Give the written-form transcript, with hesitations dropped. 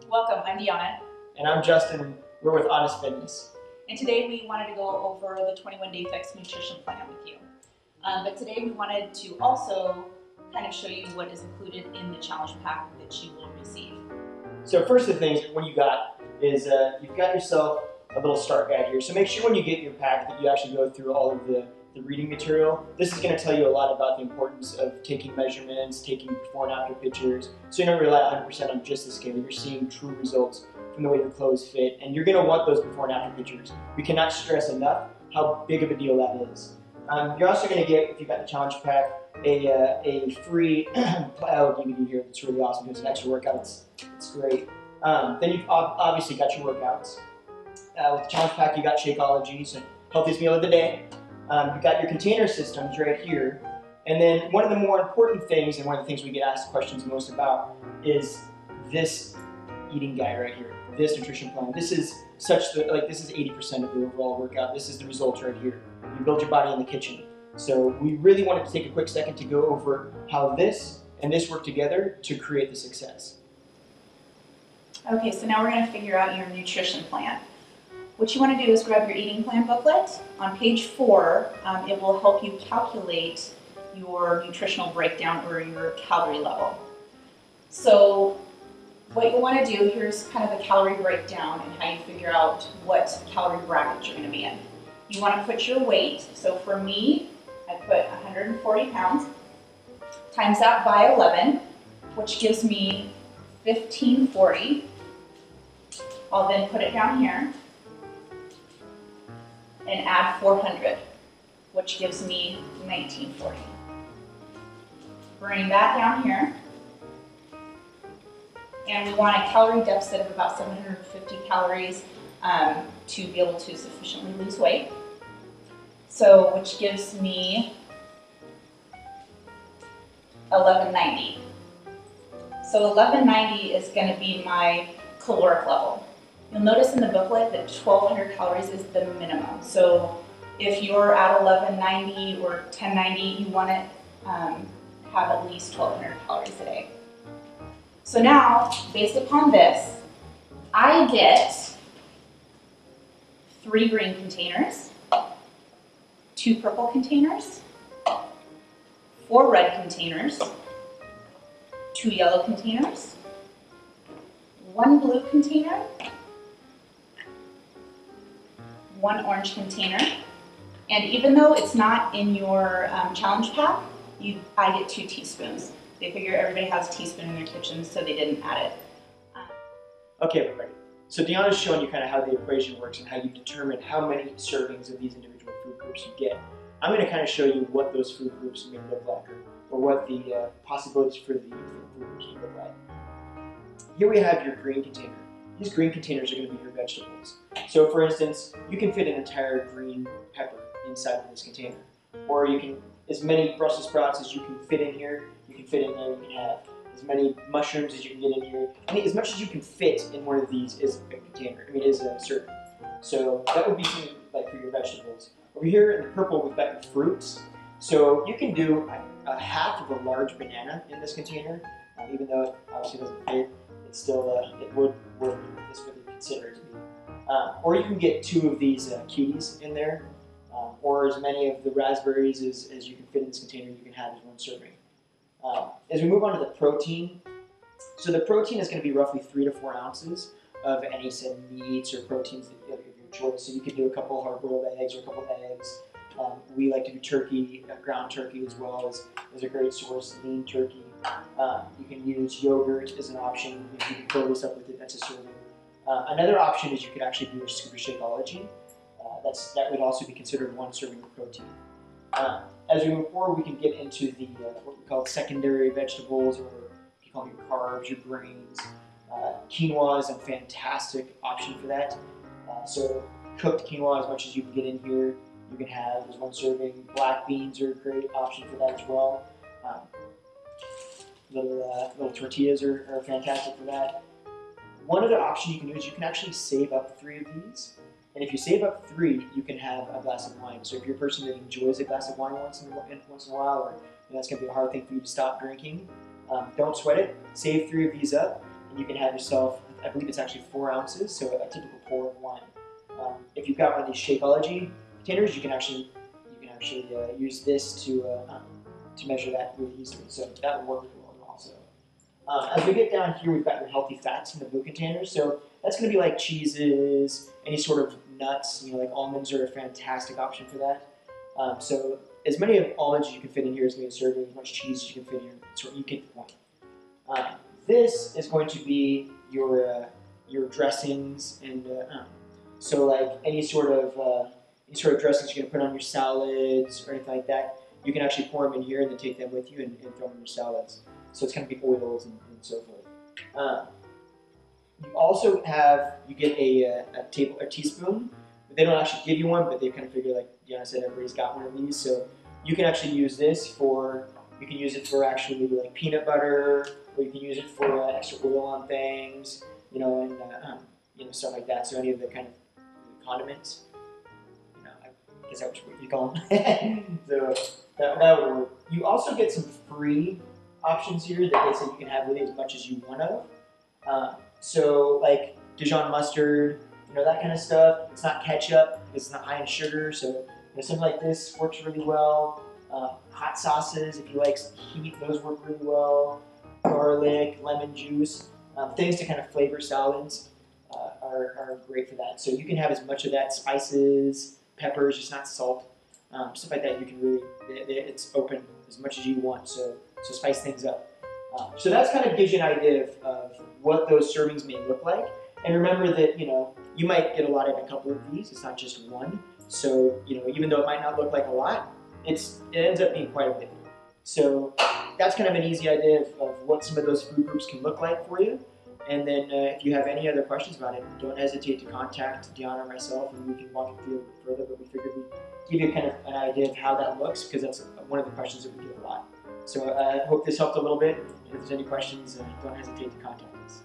Welcome, I'm Deanna. And I'm Justin. We're with Honest Fitness. And today we wanted to go over the 21 Day Fix nutrition plan with you. But today we wanted to also kind of show you what is included in the challenge pack that you will receive. So first of the things, what you got is you've got yourself a little start guide here. So make sure when you get your pack that you actually go through all of the reading material. This is going to tell you a lot about the importance of taking measurements, taking before and after pictures. So you don't rely 100% on just the scale. You're seeing true results from the way your clothes fit, and you're going to want those before and after pictures. We cannot stress enough how big of a deal that is. You're also going to get, if you've got the challenge pack, a free plyo DVD here that's really awesome. It's an extra workout. It's great. Then you've obviously got your workouts. With the challenge pack, you got Shakeology, so healthiest meal of the day. You've got your container systems right here. And then one of the more important things, and one of the things we get asked questions most about, is this eating guide right here, this nutrition plan. This is this is 80% of the overall workout. This is the results right here. You build your body in the kitchen. So we really wanted to take a quick second to go over how this and this work together to create the success. Okay, so now we're going to figure out your nutrition plan. What you want to do is grab your eating plan booklet. On page 4, it will help you calculate your nutritional breakdown or your calorie level. So what you want to do, here's kind of the calorie breakdown and how you figure out what calorie bracket you're going to be in. You want to put your weight. So for me, I put 140 pounds, times that by 11, which gives me 1540. I'll then put it down here and add 400, which gives me 1940. Bring that down here. And we want a calorie deficit of about 750 calories to be able to sufficiently lose weight. So, which gives me 1190. So 1190 is going to be my caloric level. You'll notice in the booklet that 1200 calories is the minimum. So if you're at 1190 or 1090, you want to have at least 1200 calories a day. So now, based upon this, I get 3 green containers, 2 purple containers, 4 red containers, 2 yellow containers, 1 blue container, 1 orange container, and even though it's not in your challenge pack, I get 2 teaspoons. They figure everybody has a teaspoon in their kitchen, so they didn't add it. Okay, everybody. So Deanna's showing you kind of how the equation works and how you determine how many servings of these individual food groups you get. I'm going to kind of show you what those food groups may look like, or what the possibilities for the food groups may look like. Here we have your green container. These green containers are going to be your vegetables. So for instance, you can fit an entire green pepper inside of this container. Or you can, as many Brussels sprouts as you can fit in here, you can fit in there. You can have as many mushrooms as you can get in here. I mean, as much as you can fit in one of these is a container. I mean, is a serving. So that would be something like for your vegetables. Over here in the purple, we've got your fruits. So you can do a half of a large banana in this container, even though it obviously doesn't fit. It's still, it would work as what you consider it to be. Or you can get 2 of these cuties in there, or as many of the raspberries as you can fit in this container you can have as 1 serving. As we move on to the protein, so the protein is going to be roughly 3 to 4 ounces of any said meats or proteins that you have of your choice. So you could do a couple hard-boiled eggs or a couple eggs. We like to do turkey, ground turkey as well as a great source, lean turkey. You can use yogurt as an option. If you can fill this up with it, that's a serving. Another option is you could actually do a scoop of Shakeology. That would also be considered 1 serving of protein. As we move forward, we can get into the what we call secondary vegetables, or you call your carbs, your grains. Quinoa is a fantastic option for that. So cooked quinoa as much as you can get in here, you can have as 1 serving. Black beans are a great option for that as well. Little tortillas are fantastic for that. One other option you can do is you can actually save up 3 of these. And if you save up 3, you can have a glass of wine. So if you're a person that enjoys a glass of wine once in a while, or that's going to be a hard thing for you to stop drinking, don't sweat it. Save 3 of these up, and you can have yourself I believe it's actually 4 ounces, so a typical pour of wine. If you've got one of these Shakeology containers, you can actually use this to measure that really easily. So that will work really well also. As we get down here, we've got your healthy fats in the blue containers. So that's going to be like cheeses, any sort of nuts. Like almonds are a fantastic option for that. So as many of almonds as you can fit in here is going to be serving, as much cheese as you can fit in here. So you get the point. This is going to be your dressings, and so like any sort of dressings you're going to put on your salads or anything like that. You can actually pour them in here and then take them with you and throw them in your salads. So it's going to be oils and so forth. You also get a teaspoon. They don't actually give you one, but they kind of figure, like Deanna said, everybody's got one of these. So you can actually use this you can use it for actually like peanut butter, or you can use it for extra oil on things, and stuff like that. So any of the kind of condiments, I guess that's what you call them. So that would work. You also get some free options here that they say you can have really as much as you want of. So like Dijon mustard, that kind of stuff. It's not ketchup because it's not high in sugar, so something like this works really well. Hot sauces, if you like heat, those work really well. Garlic, lemon juice, things to kind of flavor salads are great for that. So you can have as much of that, spices, peppers, just not salt, stuff like that. You can really, it's open as much as you want, so spice things up. So that's kind of gives you an idea of what those servings may look like. And remember that, you might get a lot in a couple of these. It's not just one. So, even though it might not look like a lot, it ends up being quite a bit. So that's kind of an easy idea of what some of those food groups can look like for you. And then if you have any other questions about it, don't hesitate to contact Deanna or myself, and we can walk you through it further. But we figured we'd give you kind of an idea of how that looks, because that's one of the questions that we get a lot. So I hope this helped a little bit. If there's any questions, don't hesitate to contact us.